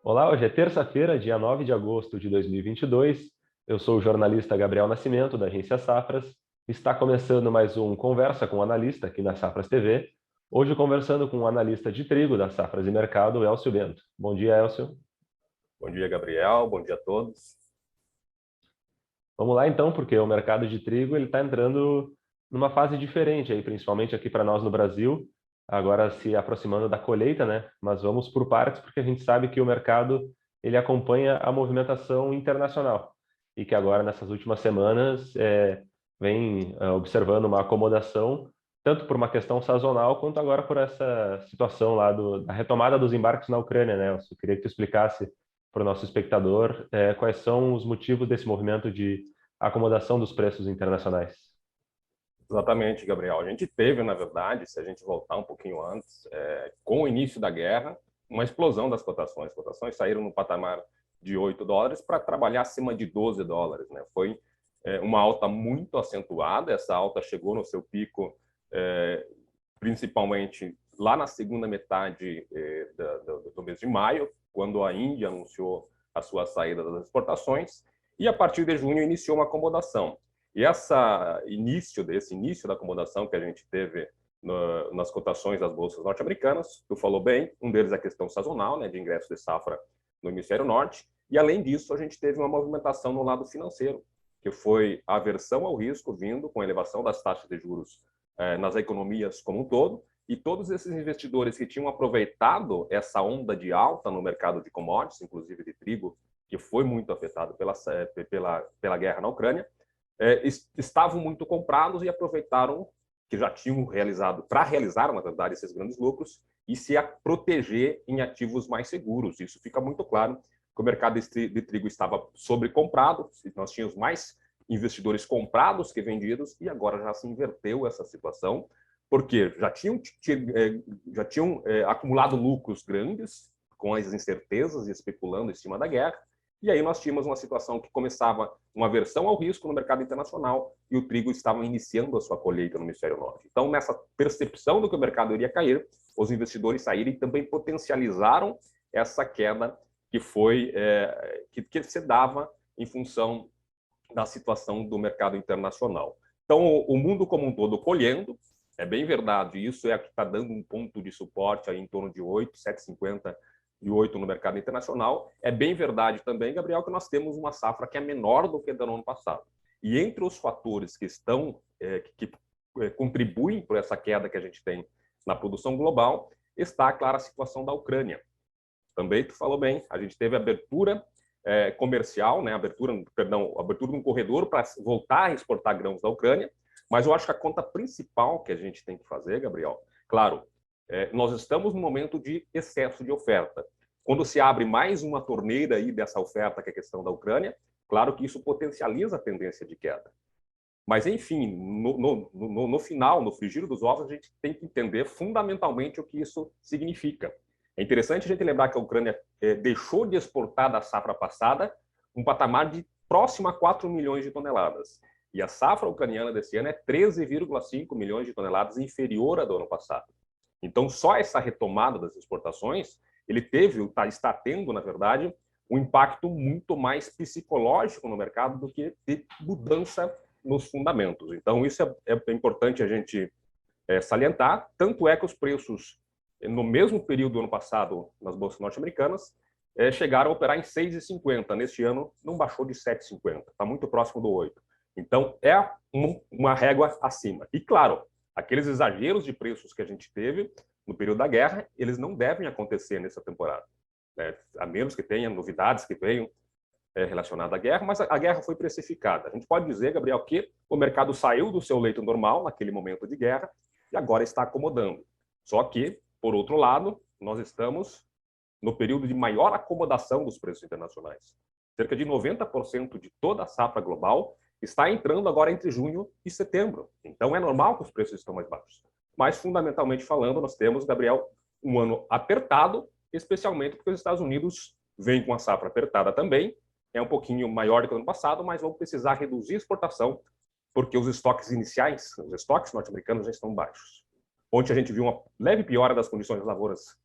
Olá, hoje é terça-feira, dia 9 de agosto de 2022. Eu sou o jornalista Gabriel Nascimento, da agência Safras. Está começando mais um Conversa com o Analista aqui na Safras TV. Hoje conversando com o analista de trigo da Safras e Mercado, Elcio Bento. Bom dia, Elcio. Bom dia, Gabriel. Bom dia a todos. Vamos lá então, porque o mercado de trigo ele está entrando numa fase diferente, aí, principalmente aqui para nós no Brasil, agora se aproximando da colheita, né? Mas vamos por partes, porque a gente sabe que o mercado ele acompanha a movimentação internacional e que agora nessas últimas semanas vem observando uma acomodação tanto por uma questão sazonal quanto agora por essa situação lá da retomada dos embarques na Ucrânia, né? Eu queria que tu explicasse para o nosso espectador quais são os motivos desse movimento de acomodação dos preços internacionais. Exatamente, Gabriel. A gente teve, na verdade, se a gente voltar um pouquinho antes, com o início da guerra, uma explosão das cotações. As cotações saíram no patamar de $8 para trabalhar acima de $12, né? Foi uma alta muito acentuada. Essa alta chegou no seu pico, principalmente lá na segunda metade do mês de maio, quando a Índia anunciou a sua saída das exportações, e a partir de junho iniciou uma acomodação. E desse início da acomodação que a gente teve nas cotações das bolsas norte-americanas, tu falou bem, um deles é a questão sazonal, né, de ingresso de safra no hemisfério norte, e além disso a gente teve uma movimentação no lado financeiro, que foi a aversão ao risco vindo com a elevação das taxas de juros nas economias como um todo, e todos esses investidores que tinham aproveitado essa onda de alta no mercado de commodities, inclusive de trigo, que foi muito afetado pela guerra na Ucrânia, estavam muito comprados e aproveitaram que já tinham realizado, para realizar, na verdade, esses grandes lucros e se proteger em ativos mais seguros. Isso fica muito claro que o mercado de trigo estava sobrecomprado, nós tínhamos mais investidores comprados que vendidos, e agora já se inverteu essa situação, porque já tinham acumulado lucros grandes com as incertezas e especulando em cima da guerra, e aí nós tínhamos uma situação que começava uma aversão ao risco no mercado internacional e o trigo estava iniciando a sua colheita no hemisfério norte. Então, nessa percepção do que o mercado iria cair, os investidores saíram e também potencializaram essa queda que se dava em função da situação do mercado internacional. Então, o mundo como um todo colhendo, é bem verdade, isso é o que está dando um ponto de suporte aí em torno de 8, 7,50 e 8 no mercado internacional. É bem verdade também, Gabriel, que nós temos uma safra que é menor do que do ano passado. E entre os fatores que contribuem para essa queda que a gente tem na produção global, está, claro, a situação da Ucrânia. Também tu falou bem, a gente teve abertura comercial, né, abertura de um corredor para voltar a exportar grãos da Ucrânia, mas eu acho que a conta principal que a gente tem que fazer, Gabriel, claro, nós estamos num momento de excesso de oferta. Quando se abre mais uma torneira aí dessa oferta, que é a questão da Ucrânia, claro que isso potencializa a tendência de queda. Mas, enfim, no final, no frigir dos ovos, a gente tem que entender fundamentalmente o que isso significa. É interessante a gente lembrar que a Ucrânia deixou de exportar da safra passada um patamar de próximo a 4 milhões de toneladas. E a safra ucraniana desse ano é 13,5 milhões de toneladas, inferior à do ano passado. Então, só essa retomada das exportações, está tendo, na verdade, um impacto muito mais psicológico no mercado do que de mudança nos fundamentos. Então, isso é importante a gente salientar. Tanto é que os preços, no mesmo período do ano passado, nas bolsas norte-americanas, chegaram a operar em 6,50. Neste ano, não baixou de 7,50. Está muito próximo do 8. Então, é uma régua acima. E, claro, aqueles exageros de preços que a gente teve no período da guerra, eles não devem acontecer nessa temporada, né? A menos que tenha novidades que venham relacionadas à guerra, mas a guerra foi precificada. A gente pode dizer, Gabriel, que o mercado saiu do seu leito normal naquele momento de guerra e agora está acomodando. Só que, por outro lado, nós estamos no período de maior acomodação dos preços internacionais. Cerca de 90% de toda a safra global está entrando agora entre junho e setembro. Então, é normal que os preços estão mais baixos. Mas, fundamentalmente falando, nós temos, Gabriel, um ano apertado, especialmente porque os Estados Unidos vêm com a safra apertada também, é um pouquinho maior do que o ano passado, mas vão precisar reduzir a exportação, porque os estoques iniciais, os estoques norte-americanos já estão baixos. Ontem a gente viu uma leve piora das condições das lavouras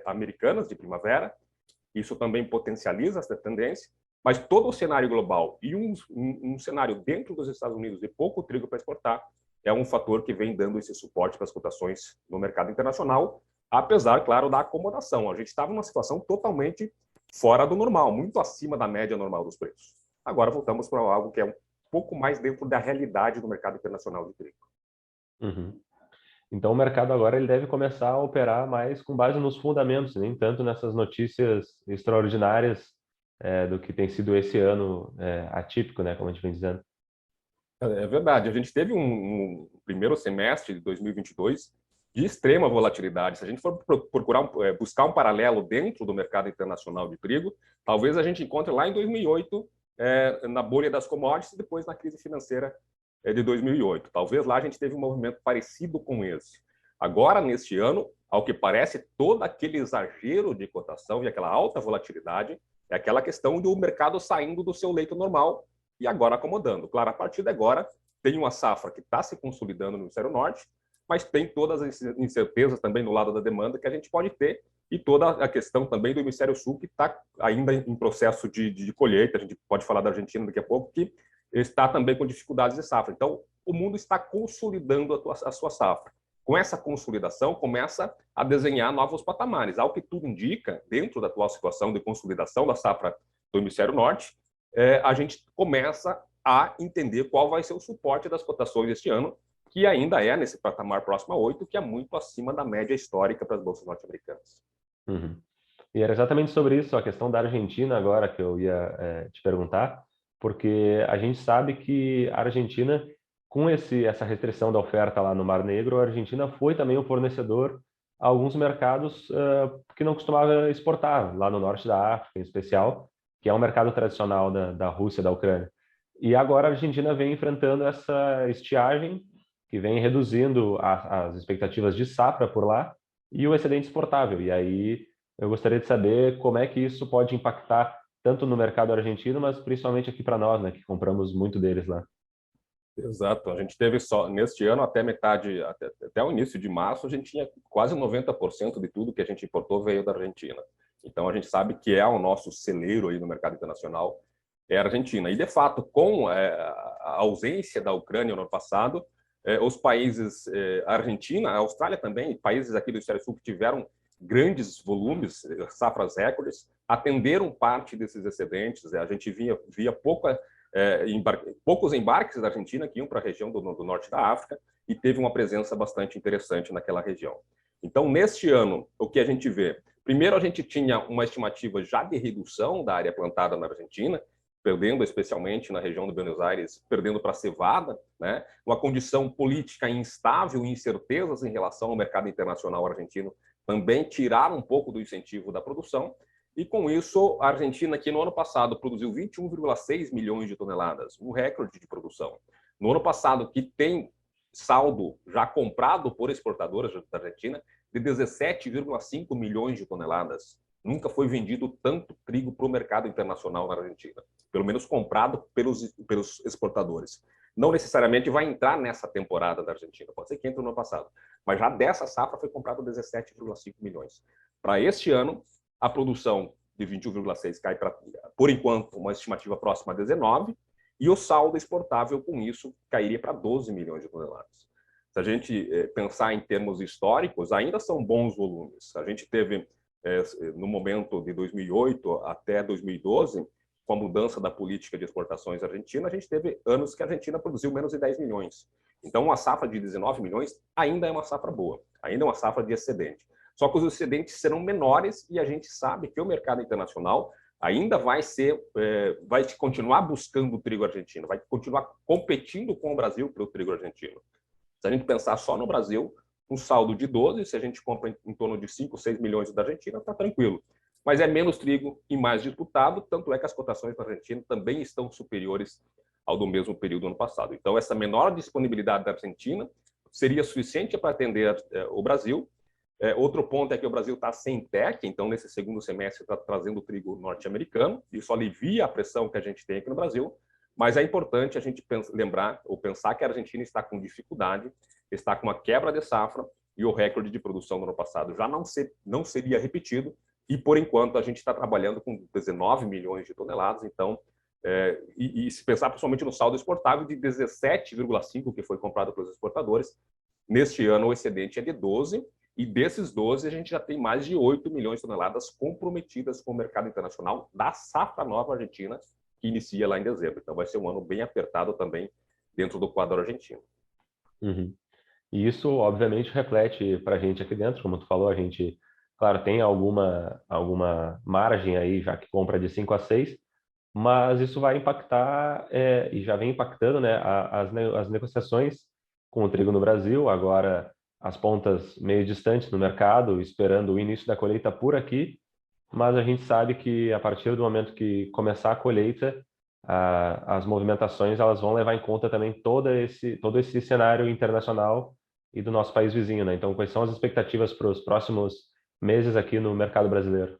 americanas de primavera, isso também potencializa essa tendência, mas todo o cenário global e um cenário dentro dos Estados Unidos de pouco trigo para exportar é um fator que vem dando esse suporte para as cotações no mercado internacional, apesar, claro, da acomodação. A gente estava numa situação totalmente fora do normal, muito acima da média normal dos preços. Agora voltamos para algo que é um pouco mais dentro da realidade do mercado internacional de trigo. Uhum. Então o mercado agora ele deve começar a operar mais com base nos fundamentos, nem tanto nessas notícias extraordinárias do que tem sido esse ano atípico, né, como a gente vem dizendo. É verdade. A gente teve um primeiro semestre de 2022 de extrema volatilidade. Se a gente for procurar buscar um paralelo dentro do mercado internacional de trigo, talvez a gente encontre lá em 2008, na bolha das commodities, e depois na crise financeira de 2008. Talvez lá a gente teve um movimento parecido com esse. Agora, neste ano, ao que parece, todo aquele exagero de cotação e aquela alta volatilidade é aquela questão do mercado saindo do seu leito normal e agora acomodando. Claro, a partir de agora, tem uma safra que está se consolidando no hemisfério norte, mas tem todas as incertezas também no lado da demanda que a gente pode ter e toda a questão também do hemisfério sul, que está ainda em processo de colheita. A gente pode falar da Argentina daqui a pouco, que está também com dificuldades de safra. Então, o mundo está consolidando a sua safra. Com essa consolidação, começa a desenhar novos patamares. Ao que tudo indica, dentro da atual situação de consolidação da safra do hemisfério norte, a gente começa a entender qual vai ser o suporte das cotações este ano, que ainda é nesse patamar próximo a 8, que é muito acima da média histórica para as bolsas norte-americanas. Uhum. E era exatamente sobre isso, a questão da Argentina agora que eu ia te perguntar, porque a gente sabe que a Argentina, com essa restrição da oferta lá no Mar Negro, a Argentina foi também um fornecedor a alguns mercados que não costumava exportar, lá no norte da África, em especial, que é um mercado tradicional da Rússia, da Ucrânia. E agora a Argentina vem enfrentando essa estiagem, que vem reduzindo as expectativas de safra por lá e o excedente exportável. E aí eu gostaria de saber como é que isso pode impactar tanto no mercado argentino, mas principalmente aqui para nós, né, que compramos muito deles lá. Exato. A gente teve só neste ano até metade, até o início de março, a gente tinha quase 90% de tudo que a gente importou veio da Argentina. Então a gente sabe que é o nosso celeiro aí no mercado internacional, é a Argentina. E de fato, com a ausência da Ucrânia no ano passado, os países, a Argentina, a Austrália também, países aqui do hemisfério sul que tiveram grandes volumes, safras recordes, atenderam parte desses excedentes. A gente via poucos embarques da Argentina que iam para a região do norte da África e teve uma presença bastante interessante naquela região. Então, neste ano, o que a gente vê? Primeiro, a gente tinha uma estimativa já de redução da área plantada na Argentina, perdendo especialmente na região de Buenos Aires, perdendo para a cevada, né? Uma condição política instável e incertezas em relação ao mercado internacional argentino também tiraram um pouco do incentivo da produção. E com isso, a Argentina, que no ano passado produziu 21,6 milhões de toneladas, um recorde de produção. No ano passado, que tem saldo já comprado por exportadoras da Argentina de 17,5 milhões de toneladas. Nunca foi vendido tanto trigo para o mercado internacional na Argentina, pelo menos comprado pelos exportadores. Não necessariamente vai entrar nessa temporada da Argentina, pode ser que entre no ano passado, mas já dessa safra foi comprado 17,5 milhões. Para este ano, a produção de 21,6 cai para, por enquanto, uma estimativa próxima a 19, e o saldo exportável com isso cairia para 12 milhões de toneladas. Se a gente pensar em termos históricos, ainda são bons volumes. A gente teve, no momento de 2008 até 2012, com a mudança da política de exportações argentina, a gente teve anos que a Argentina produziu menos de 10 milhões. Então, uma safra de 19 milhões ainda é uma safra boa, ainda é uma safra de excedente. Só que os excedentes serão menores e a gente sabe que o mercado internacional ainda vai continuar buscando o trigo argentino, vai continuar competindo com o Brasil pelo trigo argentino. Se a gente pensar só no Brasil, um saldo de 12, se a gente compra em torno de 5, 6 milhões da Argentina, está tranquilo. Mas é menos trigo e mais disputado, tanto é que as cotações da Argentina também estão superiores ao do mesmo período do ano passado. Então, essa menor disponibilidade da Argentina seria suficiente para atender o Brasil. Outro ponto é que o Brasil está sem TEC, então nesse segundo semestre está trazendo o trigo norte-americano, isso alivia a pressão que a gente tem aqui no Brasil, mas é importante a gente lembrar ou pensar que a Argentina está com dificuldade, está com uma quebra de safra e o recorde de produção do ano passado já não seria repetido, E, por enquanto, a gente está trabalhando com 19 milhões de toneladas. Então, e se pensar principalmente no saldo exportável de 17,5 que foi comprado pelos exportadores, neste ano o excedente é de 12, e desses 12 a gente já tem mais de 8 milhões de toneladas comprometidas com o mercado internacional da safra nova argentina, que inicia lá em dezembro. Então vai ser um ano bem apertado também dentro do quadro argentino. Uhum. E isso, obviamente, reflete para a gente aqui dentro, como tu falou, a gente, claro, tem alguma margem aí, já que compra de 5 a 6, mas isso vai impactar, e já vem impactando, né, as negociações com o trigo no Brasil, agora as pontas meio distantes no mercado, esperando o início da colheita por aqui, mas a gente sabe que a partir do momento que começar a colheita, as movimentações elas vão levar em conta também todo esse cenário internacional e do nosso país vizinho, né? Então, quais são as expectativas para os próximos meses aqui no mercado brasileiro?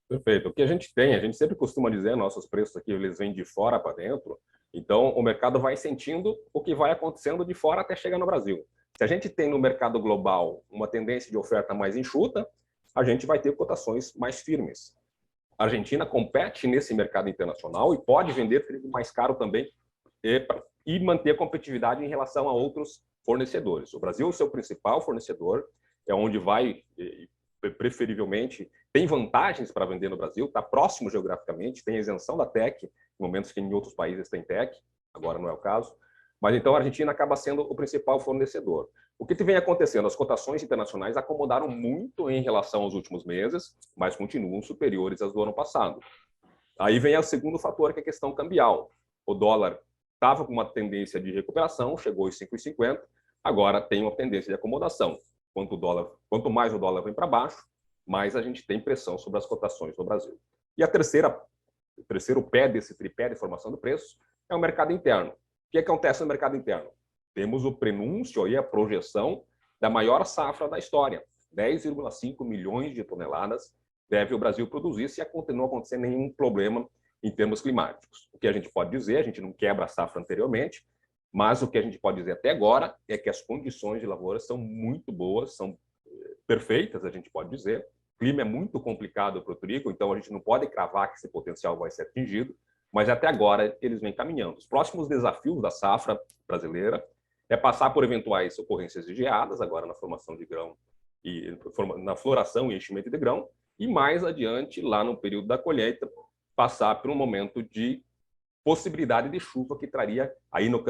Perfeito. O que a gente sempre costuma dizer, nossos preços aqui, eles vêm de fora para dentro, então o mercado vai sentindo o que vai acontecendo de fora até chegar no Brasil. Se a gente tem no mercado global uma tendência de oferta mais enxuta, a gente vai ter cotações mais firmes. A Argentina compete nesse mercado internacional e pode vender trigo mais caro também e manter a competitividade em relação a outros fornecedores. O Brasil é o seu principal fornecedor, é onde vai, preferivelmente, tem vantagens para vender no Brasil, está próximo geograficamente, tem isenção da TEC, em momentos que em outros países tem TEC, agora não é o caso. Mas então a Argentina acaba sendo o principal fornecedor. O que vem acontecendo? As cotações internacionais acomodaram muito em relação aos últimos meses, mas continuam superiores às do ano passado. Aí vem o segundo fator, que é a questão cambial. O dólar estava com uma tendência de recuperação, chegou aos 5,50, agora tem uma tendência de acomodação. Quanto mais o dólar vem para baixo, mais a gente tem pressão sobre as cotações no Brasil. E o terceiro pé desse tripé de formação do preço é o mercado interno. O que acontece no mercado interno? Temos o prenúncio, aí, a projeção da maior safra da história. 10,5 milhões de toneladas deve o Brasil produzir se não acontecer nenhum problema em termos climáticos. O que a gente pode dizer, a gente não quebra a safra anteriormente, mas o que a gente pode dizer até agora é que as condições de lavoura são muito boas, são perfeitas, a gente pode dizer. O clima é muito complicado para o trigo, então a gente não pode cravar que esse potencial vai ser atingido, mas até agora eles vêm caminhando. Os próximos desafios da safra brasileira é passar por eventuais ocorrências de geadas, agora na formação de grão, e na floração e enchimento de grão, e mais adiante, lá no período da colheita, passar por um momento de possibilidade de chuva que traria, aí no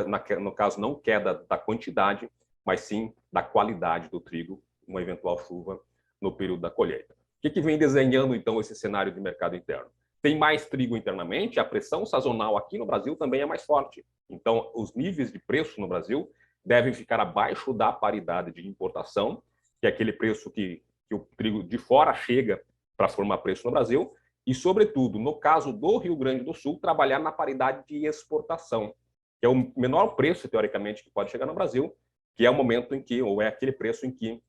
caso, não queda da quantidade, mas sim da qualidade do trigo, uma eventual chuva no período da colheita. O que vem desenhando, então, esse cenário de mercado interno? Tem mais trigo internamente, a pressão sazonal aqui no Brasil também é mais forte. Então, os níveis de preço no Brasil devem ficar abaixo da paridade de importação, que é aquele preço que o trigo de fora chega para formar preço no Brasil, e, sobretudo, no caso do Rio Grande do Sul, trabalhar na paridade de exportação, que é o menor preço, teoricamente, que pode chegar no Brasil, que é o momento em que, ou é aquele preço em que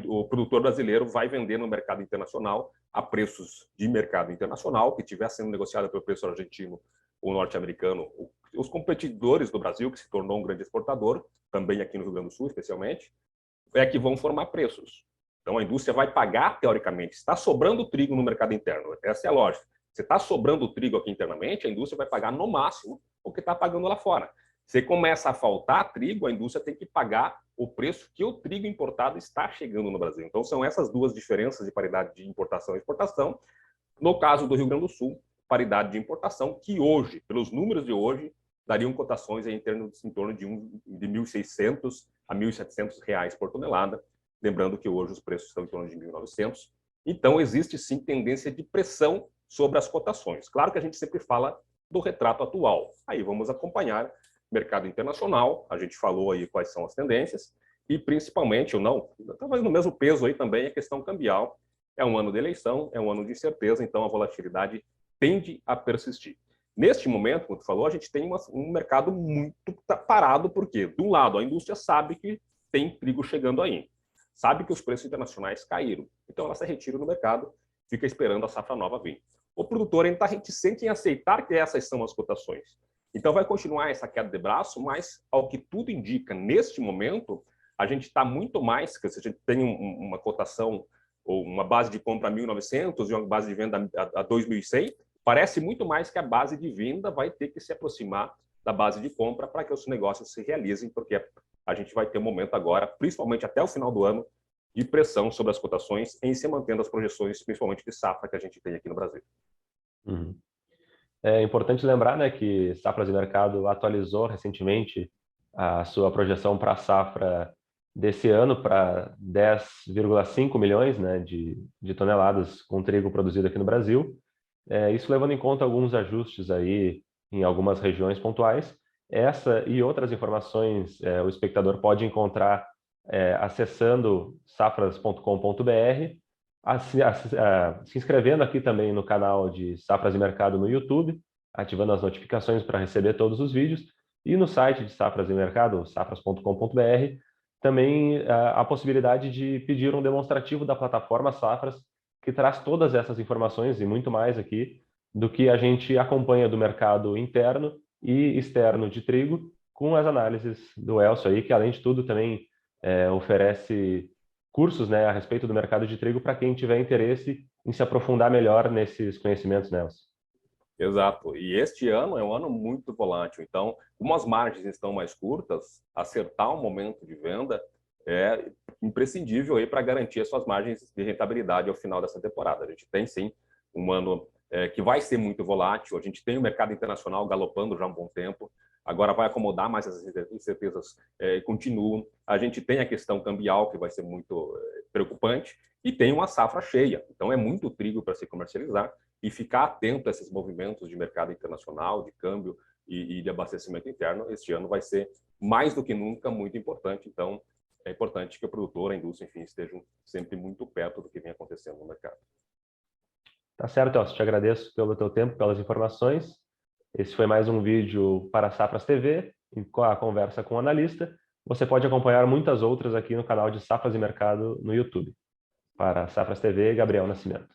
o produtor brasileiro vai vender no mercado internacional a preços de mercado internacional, que estiver sendo negociado pelo preço argentino ou norte-americano, os competidores do Brasil, que se tornou um grande exportador, também aqui no Rio Grande do Sul, especialmente, é que vão formar preços. Então, a indústria vai pagar, teoricamente, está sobrando trigo no mercado interno. Essa é a lógica. Se está sobrando trigo aqui internamente, a indústria vai pagar no máximo o que está pagando lá fora. Se começa a faltar trigo, a indústria tem que pagar o preço que o trigo importado está chegando no Brasil. Então, são essas duas diferenças de paridade de importação e exportação. No caso do Rio Grande do Sul, paridade de importação, que hoje, pelos números de hoje, dariam cotações em torno de 1.600 a R$ 1.700 por tonelada. Lembrando que hoje os preços estão em torno de 1.900. Então, existe sim tendência de pressão sobre as cotações. Claro que a gente sempre fala do retrato atual. Aí vamos acompanhar mercado internacional, a gente falou aí quais são as tendências, e principalmente, ou não, talvez no mesmo peso aí também, a questão cambial. É um ano de eleição, é um ano de incerteza, então a volatilidade tende a persistir. Neste momento, como tu falou, a gente tem um mercado muito parado, porque, de um lado, a indústria sabe que tem trigo chegando aí, sabe que os preços internacionais caíram, então ela se retira do mercado, fica esperando a safra nova vir. O produtor ainda está reticente em aceitar que essas são as cotações. Então vai continuar essa queda de braço, mas ao que tudo indica, neste momento, a gente está muito mais, que a gente tem uma cotação ou uma base de compra a 1.900 e uma base de venda a 2.100, parece muito mais que a base de venda vai ter que se aproximar da base de compra para que os negócios se realizem, porque a gente vai ter um momento agora, principalmente até o final do ano, de pressão sobre as cotações, em se mantendo as projeções, principalmente de safra, que a gente tem aqui no Brasil. Uhum. É importante lembrar, né, que Safras e Mercado atualizou recentemente a sua projeção para a safra desse ano para 10,5 milhões, né, de toneladas com trigo produzido aqui no Brasil. Isso levando em conta alguns ajustes aí em algumas regiões pontuais. Essa e outras informações o espectador pode encontrar acessando safras.com.br, se inscrevendo aqui também no canal de Safras e Mercado no YouTube, ativando as notificações para receber todos os vídeos, e no site de Safras e Mercado, safras.com.br, também a possibilidade de pedir um demonstrativo da plataforma Safras, que traz todas essas informações e muito mais aqui do que a gente acompanha do mercado interno e externo de trigo, com as análises do Elcio aí, que além de tudo também oferece cursos, né, a respeito do mercado de trigo para quem tiver interesse em se aprofundar melhor nesses conhecimentos, né, Elcio? Exato. E este ano é um ano muito volátil. Então, como as margens estão mais curtas, acertar um momento de venda é imprescindível aí para garantir as suas margens de rentabilidade ao final dessa temporada. A gente tem, sim, um ano que vai ser muito volátil. A gente tem o mercado internacional galopando já há um bom tempo. Agora vai acomodar, mas as incertezas continuam. A gente tem a questão cambial, que vai ser muito preocupante, e tem uma safra cheia. Então, é muito trigo para se comercializar e ficar atento a esses movimentos de mercado internacional, de câmbio e de abastecimento interno. Este ano vai ser, mais do que nunca, muito importante. Então, é importante que o produtor, a indústria, enfim, estejam sempre muito perto do que vem acontecendo no mercado. Tá certo, Elcio. Te agradeço pelo teu tempo, pelas informações. Esse foi mais um vídeo para a Safras TV, com a conversa com o analista. Você pode acompanhar muitas outras aqui no canal de Safras e Mercado no YouTube. Para a Safras TV, Gabriel Nascimento.